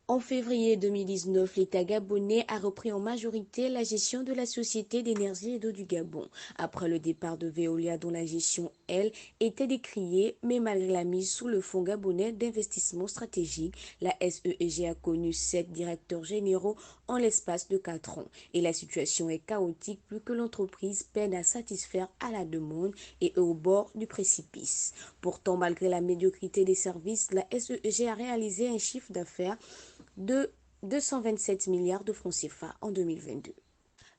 En février 2019, l'État gabonais a repris en majorité la gestion de la Société d'énergie et d'eau du Gabon, après le départ de Veolia dont la gestion, elle, était décriée, mais malgré la mise sous le Fonds gabonais d'investissement stratégique, la SEEG a connu 7 directeurs généraux en l'espace de 4 ans. Et la situation est chaotique plus que l'entreprise peine à satisfaire à la demande et est au bord du précipice. Pourtant, malgré la médiocrité des services, la SEEG a réalisé un chiffre d'affaires de 227 milliards de francs CFA en 2022.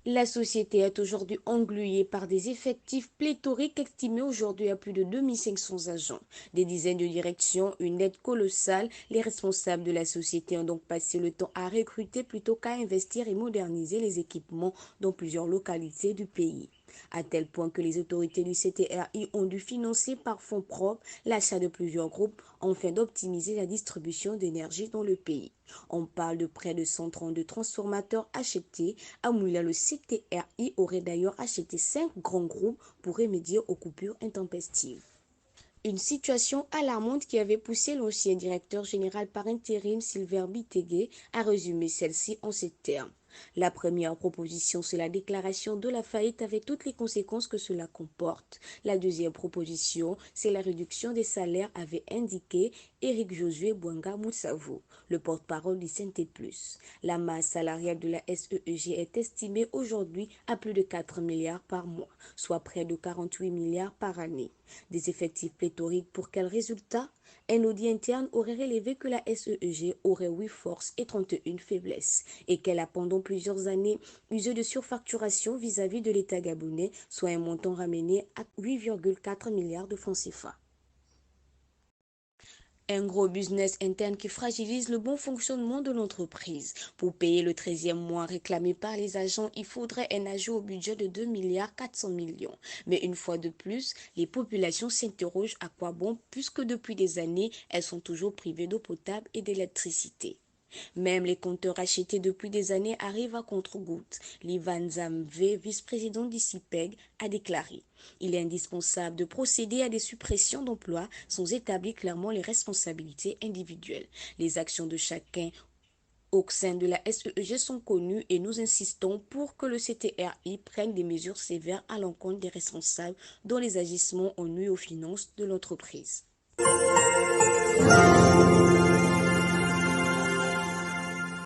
La société est aujourd'hui engluée par des effectifs pléthoriques estimés aujourd'hui à plus de 2500 agents. Des dizaines de directions, une aide colossale. Les responsables de la société ont donc passé le temps à recruter plutôt qu'à investir et moderniser les équipements dans plusieurs localités du pays. À tel point que les autorités du CTRI ont dû financer par fonds propres l'achat de plusieurs groupes afin d'optimiser la distribution d'énergie dans le pays. On parle de près de 132 transformateurs achetés. À Moula, le CTRI aurait d'ailleurs acheté 5 grands groupes pour remédier aux coupures intempestives. Une situation alarmante qui avait poussé l'ancien directeur général par intérim Silver Bitegué à résumer celle-ci en ces termes. La première proposition, c'est la déclaration de la faillite avec toutes les conséquences que cela comporte. La deuxième proposition, c'est la réduction des salaires, avait indiqué Éric Josué Bouanga Moussavo, le porte-parole du Synthé Plus. La masse salariale de la SEEG est estimée aujourd'hui à plus de 4 milliards par mois, soit près de 48 milliards par année. Des effectifs pléthoriques pour quel résultat? Un audit interne aurait révélé que la SEEG aurait 8 forces et 31 faiblesses et qu'elle a pendant plusieurs années usé de surfacturation vis-à-vis de l'État gabonais, soit un montant ramené à 8,4 milliards de francs CFA. Un gros business interne qui fragilise le bon fonctionnement de l'entreprise. Pour payer le 13e mois réclamé par les agents, il faudrait un ajout au budget de 2 milliards 400 millions. Mais une fois de plus, les populations s'interrogent à quoi bon puisque depuis des années, elles sont toujours privées d'eau potable et d'électricité. Même les compteurs achetés depuis des années arrivent à contre-gouttes. Livan Zamvé, vice-président d'ICIPEG, a déclaré: il est indispensable de procéder à des suppressions d'emplois sans établir clairement les responsabilités individuelles. Les actions de chacun au sein de la SEEG sont connues et nous insistons pour que le CTRI prenne des mesures sévères à l'encontre des responsables dont les agissements ont nui aux finances de l'entreprise.